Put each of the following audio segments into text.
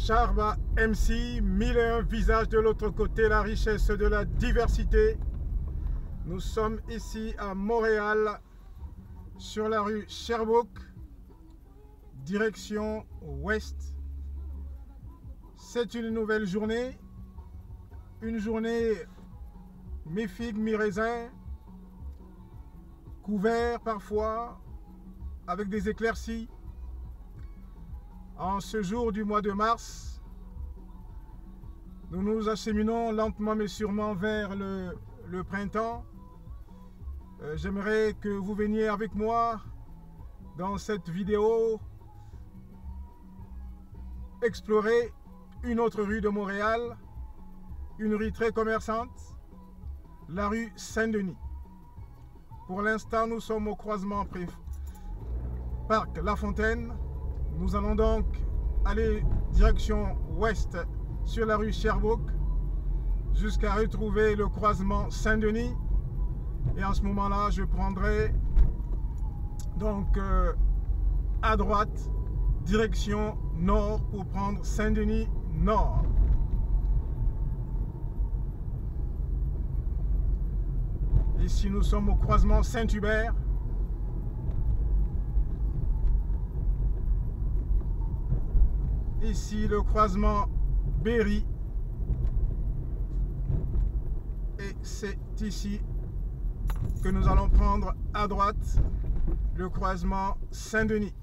Sharba MC, 1001 visages de l'autre côté, la richesse de la diversité. Nous sommes ici à Montréal, sur la rue Sherbrooke, direction ouest. C'est une nouvelle journée, une journée mi-figue, mi-raisin, couvert parfois, avec des éclaircies. En ce jour du mois de mars, nous nous acheminons lentement mais sûrement vers le printemps. J'aimerais que vous veniez avec moi dans cette vidéo explorer une autre rue de Montréal, une rue très commerçante, la rue Saint-Denis. Pour l'instant, nous sommes au croisement Parc La Fontaine. Nous allons donc aller direction ouest sur la rue Sherbrooke jusqu'à retrouver le croisement Saint-Denis. Et en ce moment-là, je prendrai donc à droite, direction nord pour prendre Saint-Denis nord. Ici, nous sommes au croisement Saint-Hubert. Ici, le croisement Berry. Et c'est ici que nous allons prendre à droite le croisement Saint-Denis.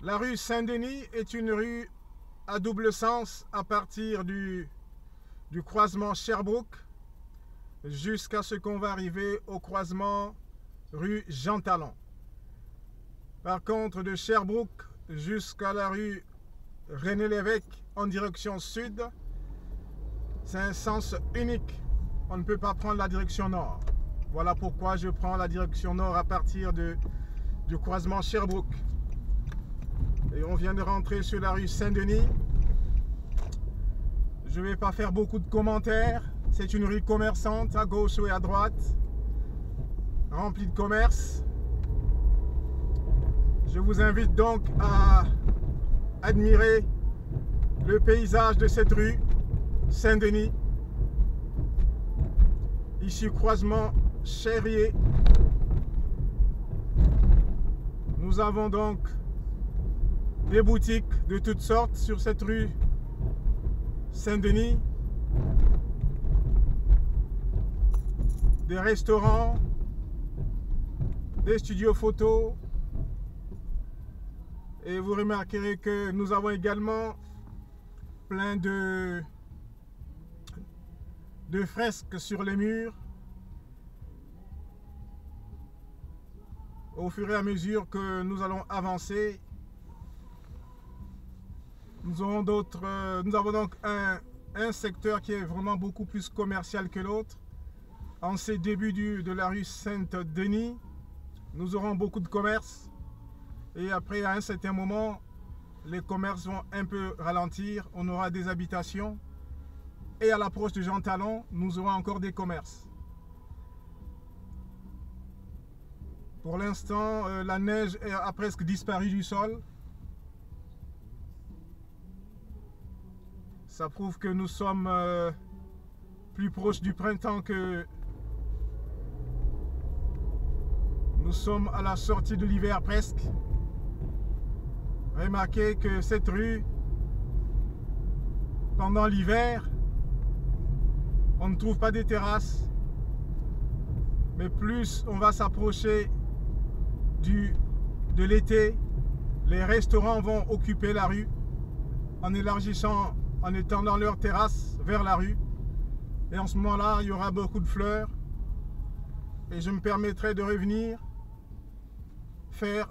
La rue Saint-Denis est une rue à double sens à partir du croisement Sherbrooke jusqu'à ce qu'on va arriver au croisement rue Jean Talon. Par contre, de Sherbrooke jusqu'à la rue René Lévesque en direction sud, c'est un sens unique. On ne peut pas prendre la direction nord. Voilà pourquoi je prends la direction nord à partir du croisement Sherbrooke. Et on vient de rentrer sur la rue Saint-Denis. Je ne vais pas faire beaucoup de commentaires. C'est une rue commerçante à gauche et à droite, remplie de commerces. Je vous invite donc à admirer le paysage de cette rue Saint-Denis. Ici, croisement Cherrier. Nous avons donc des boutiques de toutes sortes sur cette rue Saint-Denis. Des restaurants, des studios photos. Et vous remarquerez que nous avons également plein de fresques sur les murs. Au fur et à mesure que nous allons avancer, nous avons donc un secteur qui est vraiment beaucoup plus commercial que l'autre. En ces débuts de la rue Saint-Denis, nous aurons beaucoup de commerces. Et après, à un certain moment, les commerces vont un peu ralentir. On aura des habitations. Et à l'approche de Jean Talon, nous aurons encore des commerces. Pour l'instant, la neige a presque disparu du sol. Ça prouve que nous sommes plus proches du printemps que nous sommes à la sortie de l'hiver presque. Remarquez que cette rue, pendant l'hiver, on ne trouve pas des terrasses, mais plus on va s'approcher de l'été, les restaurants vont occuper la rue en élargissant, en étendant leurs terrasses vers la rue. Et en ce moment-là, il y aura beaucoup de fleurs. Et je me permettrai de revenir faire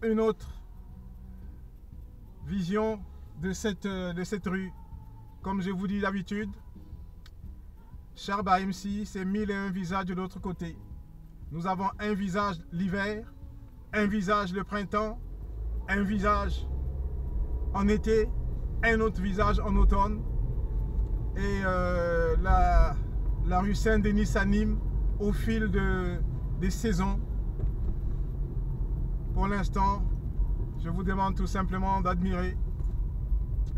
une autre vision de cette rue. Comme je vous dis d'habitude, Sharba MC, c'est 1001 visages de l'autre côté. Nous avons un visage l'hiver, un visage le printemps, un visage en été, un autre visage en automne. Et la rue Saint-Denis s'anime au fil des saisons. pour l'instant, je vous demande tout simplement d'admirer,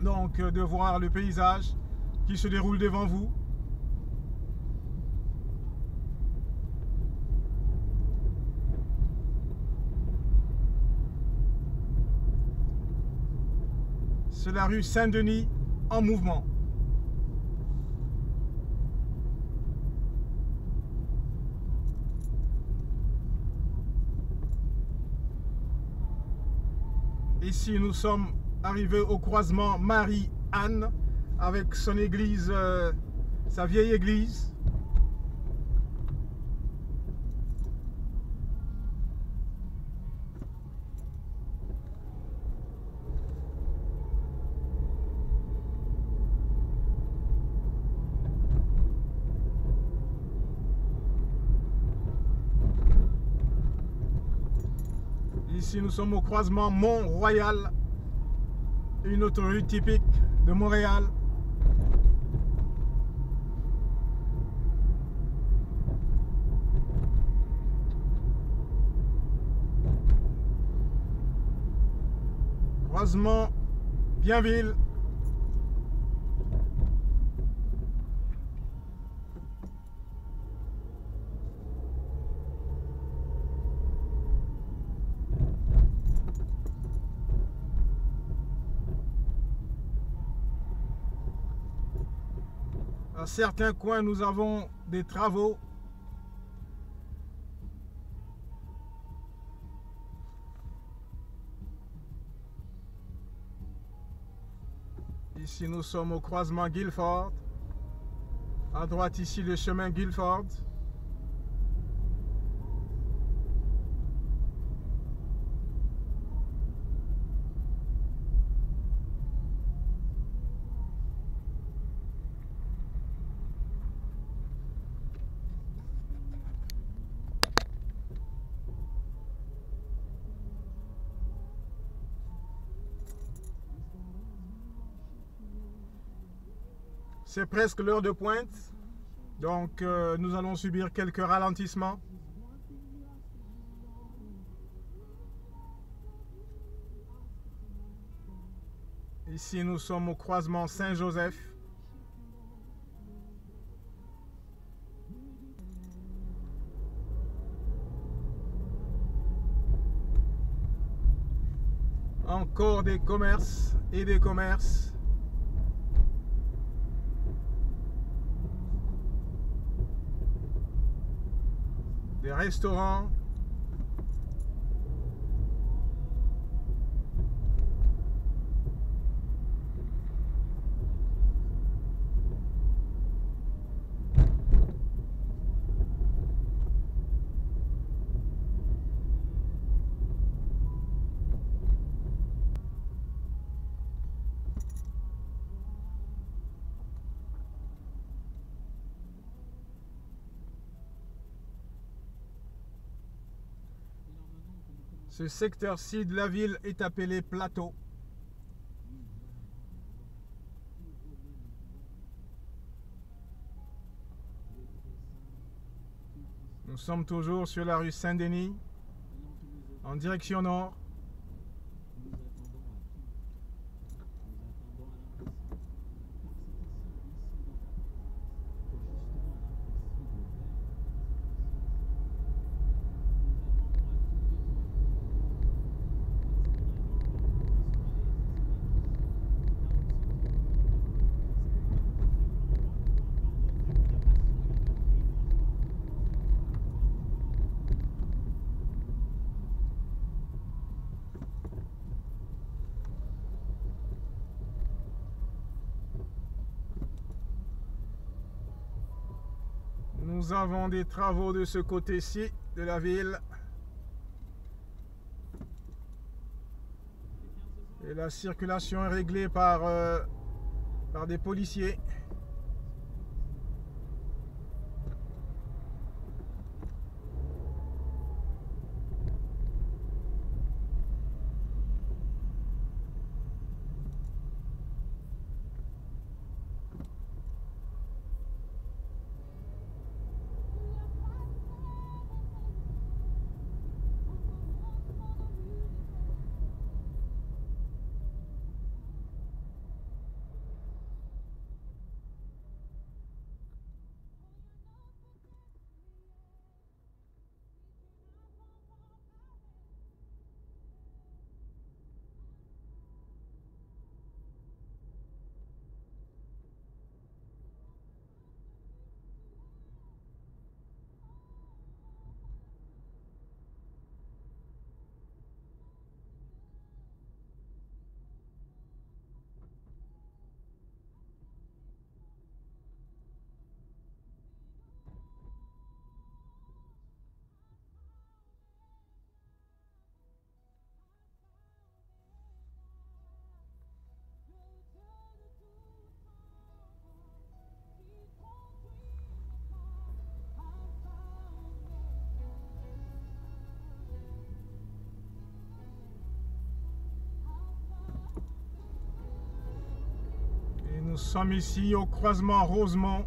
donc de voir le paysage qui se déroule devant vous. C'est la rue Saint-Denis en mouvement. Ici, nous sommes arrivés au croisement Marie-Anne avec son église, sa vieille église. Ici, nous sommes au croisement Mont-Royal, une autoroute typique de Montréal. Croisement Bienville. À certains coins, nous avons des travaux. Ici, nous sommes au croisement Guilford. À droite, ici, le chemin Guilford. C'est presque l'heure de pointe, donc nous allons subir quelques ralentissements. Ici, nous sommes au croisement Saint-Joseph. Encore des commerces et des commerces. Des restaurants. Ce secteur-ci de la ville est appelé Plateau. Nous sommes toujours sur la rue Saint-Denis, en direction nord. Nous avons des travaux de ce côté-ci de la ville. Et la circulation est réglée par des policiers. Nous sommes ici au croisement Rosemont.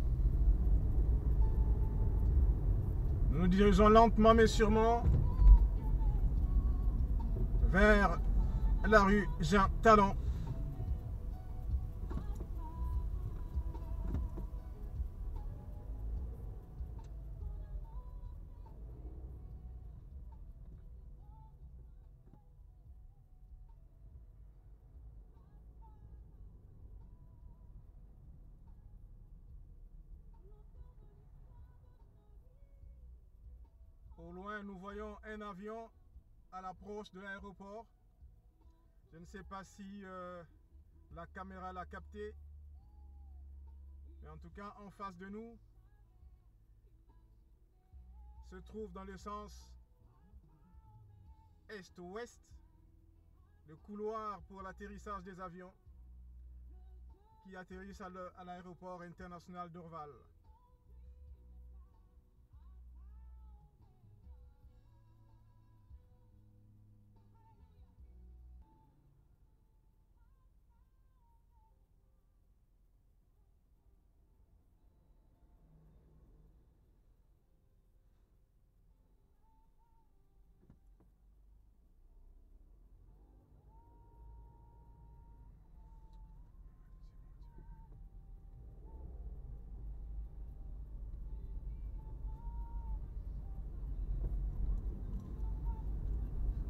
Nous nous dirigeons lentement mais sûrement vers la rue Jean Talon. Au loin, nous voyons un avion à l'approche de l'aéroport. Je ne sais pas si la caméra l'a capté. Mais en tout cas, en face de nous, se trouve dans le sens est-ouest le couloir pour l'atterrissage des avions qui atterrissent à l'aéroport international d'Orval.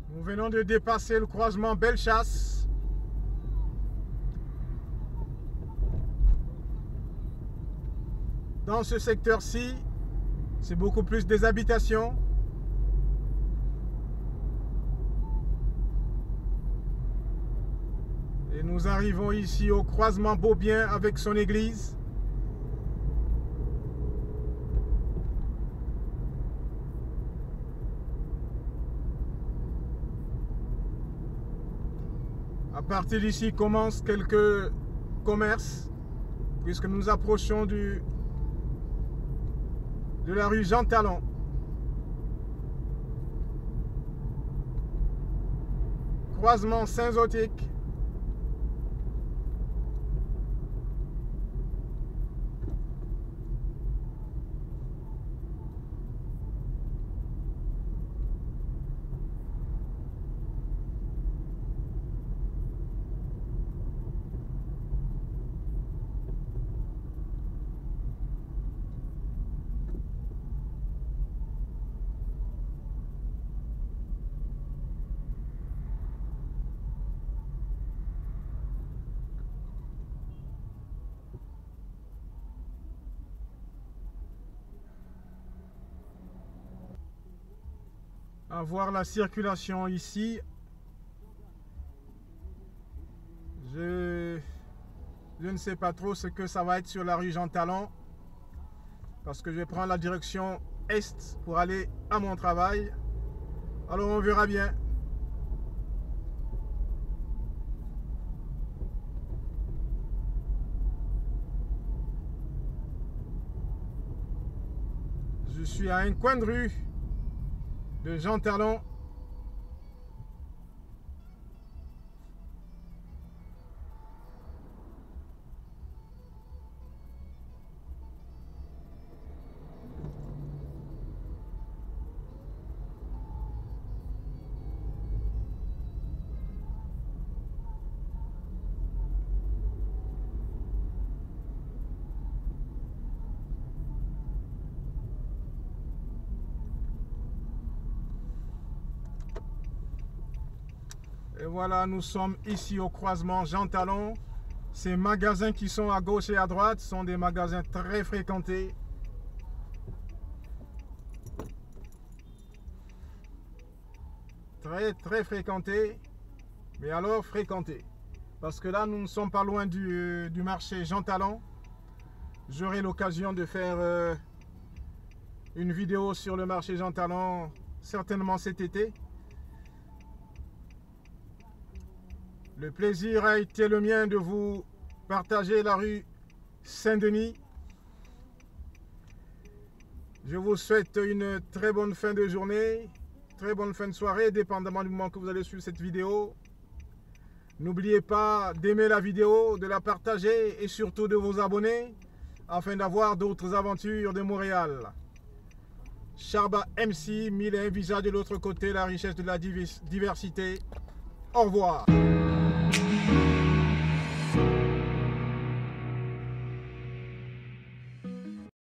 Nous venons de dépasser le croisement Bellechasse. Dans ce secteur-ci, c'est beaucoup plus des habitations. Et nous arrivons ici au croisement Beaubien avec son église. À partir d'ici commencent quelques commerces, puisque nous approchons de la rue Jean Talon. Croisement Saint-Zotique. À voir la circulation ici, je ne sais pas trop ce que ça va être sur la rue Jean Talon, parce que je vais prendre la direction est pour aller à mon travail. Alors on verra bien. Je suis à un coin de rue de Jean Talon. Et voilà, nous sommes ici au croisement Jean Talon. Ces magasins qui sont à gauche et à droite sont des magasins très fréquentés. Très fréquentés. Mais alors fréquentés. Parce que là, nous ne sommes pas loin du marché Jean Talon. J'aurai l'occasion de faire une vidéo sur le marché Jean Talon certainement cet été. Le plaisir a été le mien de vous partager la rue Saint-Denis. Je vous souhaite une très bonne fin de journée, très bonne fin de soirée, dépendamment du moment que vous allez suivre cette vidéo. N'oubliez pas d'aimer la vidéo, de la partager et surtout de vous abonner afin d'avoir d'autres aventures de Montréal. Sharba MC, 1001 visage de l'autre côté, la richesse de la diversité. Au revoir.